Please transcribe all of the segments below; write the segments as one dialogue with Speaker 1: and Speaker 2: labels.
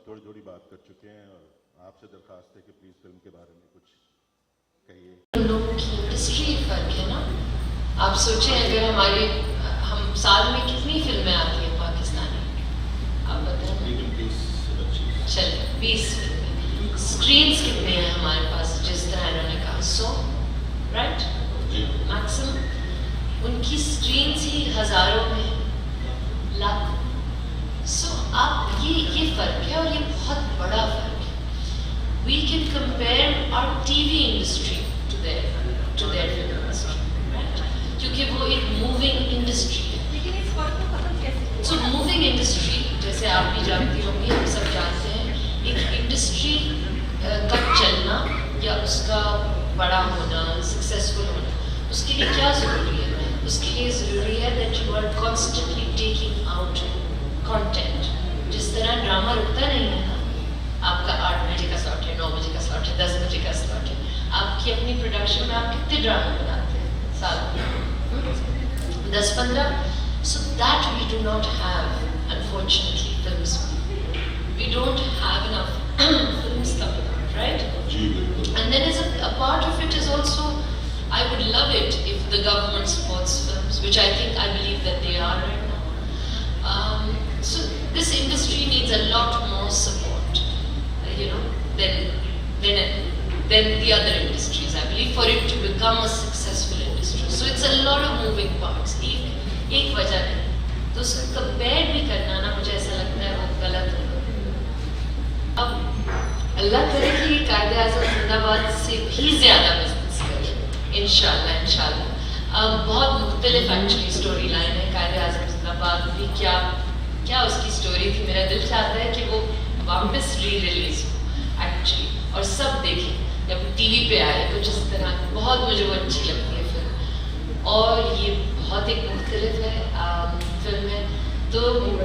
Speaker 1: जोड़ी जोड़ी बात कर चुके हैं और आपसे दरखास्त है कि प्लीज़ फिल्म के बारे में कुछ कहिए।
Speaker 2: हम लोगों की इंडस्ट्री फर्क है ना। आप सोचें अगर हम साल में कितनी फिल्में आती हैं पाकिस्तानी, आप बताएं। चलिए 20 फिल्में, स्क्रीन्स कितने हैं हमारे पास? जिस तरह इन्होंने कहा 100 राइट मैक्सिमम। उनकी स्क्रीन्स ही हजारों में, लाखों। सो आप ये फर्क है और ये बहुत बड़ा फर्क है। We can compare our TV industry to their film industry, क्योंकि वो एक मूविंग इंडस्ट्री है।
Speaker 3: लेकिन इस फर्क को खत्म कैसे?
Speaker 2: सो मूविंग इंडस्ट्री, जैसे आप भी जानती होंगी, हम सब जानते हैं, एक इंडस्ट्री का चलना या उसका बड़ा होना, सक्सेसफुल होना, उसके लिए क्या ज़रूरी है? उसके लिए ज़रूरी है that you are constantly taking out content. जिस तरह ड्रामा रुकता नहीं है ना, आपका 8 बजे का स्लॉट है, 9 बजे का स्लॉट है, 10 बजे का स्लॉट है। आपकी अपनी प्रोडक्शन में आप कितने ड्रामा बनाते हैं साल में? 10-15। So that we do not have, unfortunately, films. We don't have enough films coming out, right? And then a part of it is also, I would love it if the government supports films, which I believe that they are right now. So this industry needs a lot more support, than the other industries, I believe, for it to become a successful industry. So it's a lot of moving parts. एक वजह नहीं, तो उसको compare भी करना ना, मुझे ऐसा लगता है वो गलत है। अब अल्लाह करे कि कायदे-आज़म जिंदाबाद से भी ज़्यादा बिजनेस करे, इंशाल्लाह। बहुत मुख्तलिफ एक्चुअली स्टोरी लाइन है कायदे-आज़म जिंदाबाद भी। क्या उसकी स्टोरी थी? मेरा दिल चाहता है कि वो वापस री-रिलीज हो एक्चुअली और सब देखें, जब टीवी पे आए कुछ इस तरह। बहुत मुझे वो अच्छी लगती है फिल्म, और ये बहुत एक मुख्तलिफ है फिल्म है। तो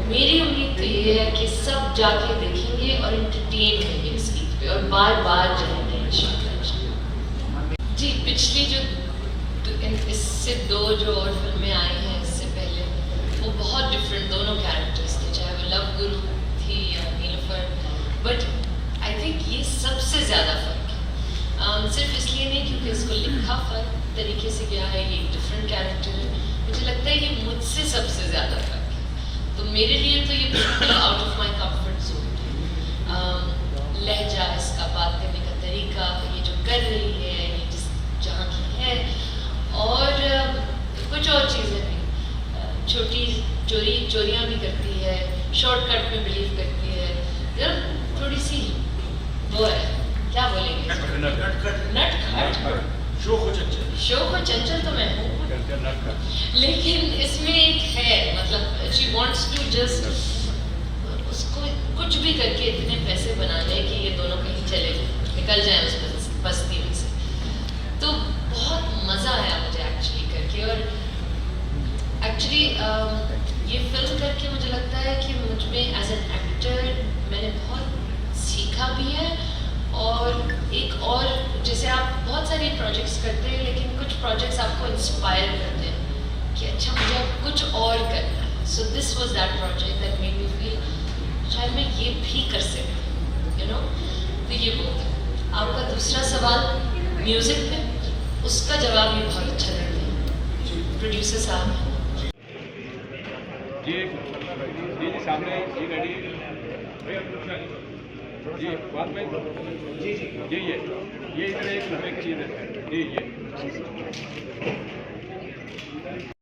Speaker 2: मेरी उम्मीद तो ये है कि सब जाके देखेंगे और इंटरटेन होंगे इस ईद पे, और बार बार जाएंगे इंशाल्लाह। जी, पिछली इससे 2 जो और फिल्में आई हैं इससे पहले, वो बहुत डिफरेंट दोनों कैरेक्टर्स थे, चाहे वो लव गुरु थी या नीलोफर। बट आई थिंक ये सबसे ज़्यादा फ़र्क है। सिर्फ इसलिए नहीं क्योंकि इसको लिखा फ़र्क तरीके से गया है, ये डिफरेंट कैरेक्टर है। मुझे लगता है ये मुझसे सबसे ज़्यादा फ़र्क है। तो मेरे लिए तो ये बिल्कुल out of my comfort zone है। लहजा, इसका बात करने का तरीका, ये जो कर रही है, ये जिस जहाँ की है, और कुछ और चीज़ें भी, छोटी चोरियाँ भी करती है, शॉर्टकट में बिलीव करती है, थोड़ी सी वो है, क्या बोलेंगे, नटखट। शो को चंचल तो मैं हूँ, लेकिन इसमें एक है, मतलब शी वांट्स टू जस्ट उसको कुछ भी करके इतने पैसे बना ले कि ये दोनों कहीं चले निकल जाएं उस बस्ती में से। तो बहुत मज़ा आया मुझे एक्चुअली करके, और एक्चुअली ये फिल्म करके मुझे लगता है कि मुझ में एज एन एक्टर मैंने बहुत सीखा भी है। और एक और, जैसे आप बहुत सारे प्रोजेक्ट्स करते हैं, लेकिन कुछ प्रोजेक्ट्स आपको इंस्पायर करते हैं कि अच्छा मुझे अब कुछ और करना है। So this was that project that made me feel शायद मैं ये भी कर सकती हूँ, तो ये बहुत है। आपका दूसरा सवाल म्यूज़िक पे, उसका जवाब भी बहुत अच्छा देते हैं प्रोड्यूसर साहब।
Speaker 4: जी सामने जी रेडी जी बात में जी ये इधर एक चीज़ है जी ये